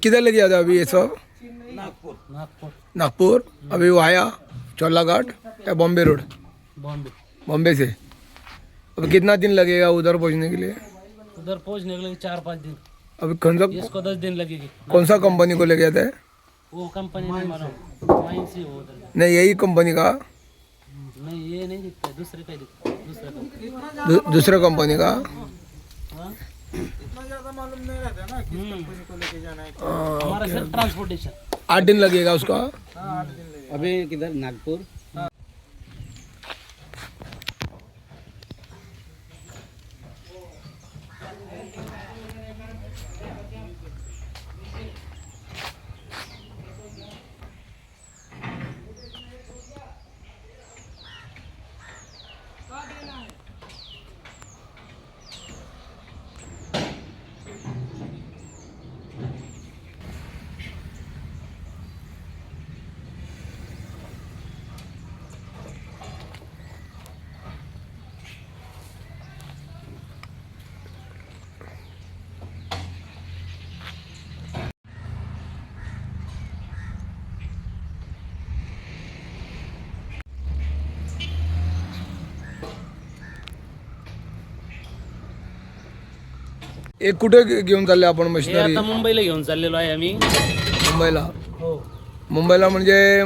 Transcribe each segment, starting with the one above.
किधर लेके जाते हो अभी ये सब? नागपुर। नागपुर। नागपुर। अभी वाया चोला घाट या बॉम्बे रोड? बॉम्बे। बॉम्बे से। अब कितना दिन लगेगा उधर पहुंचने के लिए? उधर पहुंचने के लिए 4-5 दिन। अभी कौन सा इसको 10 दिन लगेगी। कौन सा कंपनी को लेके जाता है? वो कंपनी नहीं मालूम, माइन से वो उधर। नहीं यही कंपनी का? नहीं ये नहीं दिखता, दूसरे का दिखता, दूसरा कंपनी। दूसरा कंपनी का? हाँ? इतना ज्यादा मालूम नहीं रहता ना किस कंपनी को लेके जाना है। हमारा सिर्फ ट्रांसपोर्टेशन। 8 दिन लगेगा उसका? हाँ 8 दिन लगेगा। अभी किधर? नागपुर। एक कुठे घेऊन चालले आपण हे मशिनरी? आता मुंबईला घेऊन चाललेलो आहे आम्ही। मुंबईला? हो। मुंबईला म्हणजे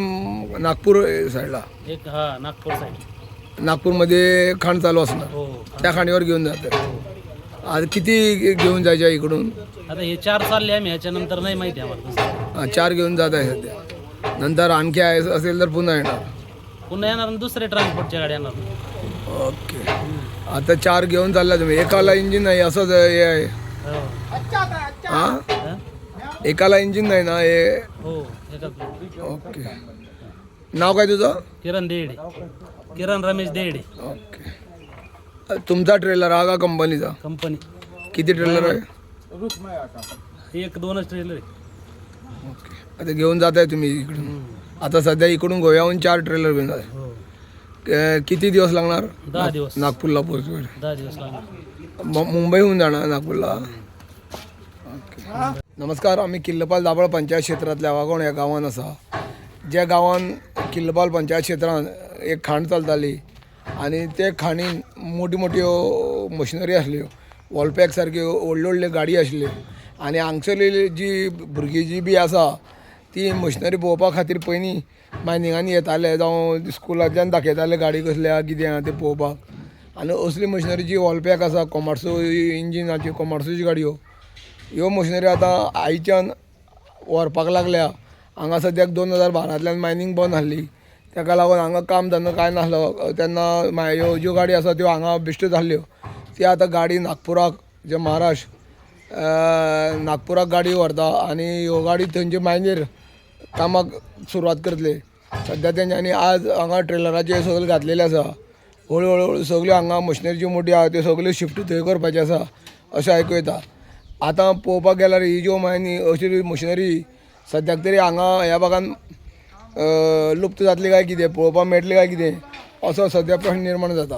नागपूर साईडला? एक हा नागपूर साईड। नागपूरमध्ये खाण चालू असणार, हो। त्या खाणीवर घेऊन जाते. आज किती घेऊन जायच्या इकडून? आता हे 4 चालले आम्ही, ह्याच्यानंतर नाही माहिती आम्हाला दुसरं. 4 घेऊन जात आहे सध्या. नंतर आणखी आहे असेल तर पुन्हा येणार. पुन्हा येणार आणि दुसरे ट्रान्सपोर्टच्या गाड्या येणार. ओके. आता 4 घेऊन चालला तुम्ही. एकाला इंजिन नाही असंच हे आहे? हो. हा, हा? एकाला इंजिन नाही ना हे? हो एका. ओके. नाव काय तुझं? किरण देडे, किरण रमेश देडे. ओके. तुमचा ट्रेलर हा का कंपनीचा? कंपनी. किती ट्रेलर आहे? रुचमय आता 1-2च ट्रेलर आहे. ओके. आता घेऊन जात आहे तुम्ही इकडून. आता सध्या इकडून गोव्याहून 4 ट्रेलर घेऊन जात हो. आहे. किती दिवस लागणार 10 दिवस. नागपूरला पोहोचवायला? 10 दिवस लागणार. मुंबईहून जाणार नागपूरला? ओके. नमस्कार. आम्ही किल्लपाल दाबळ पंचायत क्षेत्रातल्या वागोण या गांवान आसा. ज्या गांवान किल्लपाल पंचायत क्षेत्रान एक खाण चलताली आणि ते खाणीन मोठी मोठी मशिनरी आसल्यो, वॉलपॅक सारक्यो व्हडल्यो व्हडल्यो गाडी आसल्यो आणि हांगसरली जी भुरगीं जी बी आसा ती मशिनरी पळोवपा खातीर पयलीं मायनिंगांनी येताले जावं स्कुलांतल्यान दाखयताले गाडी कसले आहा कितें आहा तें पळोवपाक. आनी असली मशिनरी जी वॉलपॅक आसा कॉमर्सो इंजिनाच्यो कॉमर्सोच्यो गाडयो, ह्यो मशिनरी आतां आयच्यान व्हरपाक लागल्या. हांगा सद्याक 2012तल्यान मायनींग बंद आसली, ताका लागून हांगा काम धंदो कांय नासलो तेन्ना ह्यो ज्यो गाडी आसा त्यो हांगा बेश्ट्यो जाल्ल्यो. ती आतां गाडी नागपुराक जे महाराष्ट्र नागपुराक गाडी व्हरता आनी ह्यो गाडी थंयचे मायनीर कामाक सुरवात करतले. सद्या तेंच्यांनी आज हांगा ट्रेलराचेर सगळे घातलेले आसा. हळू हळू सगल्यो हांगा मशिनरी ज्यो मोठ्यो आहा त्यो सगल्यो शिफ्ट थंय करपाचें आसा अशें आयकूं येता. आतां पळोवपाक गेल्यार ही ज्यो मायनी अशी मशिनरी सद्याक तरी हांगा ह्या भागान लुप्त जातली काय कितें, पळोवपाक मेळटली काय कितें असो सद्या प्रश्न निर्माण जाता.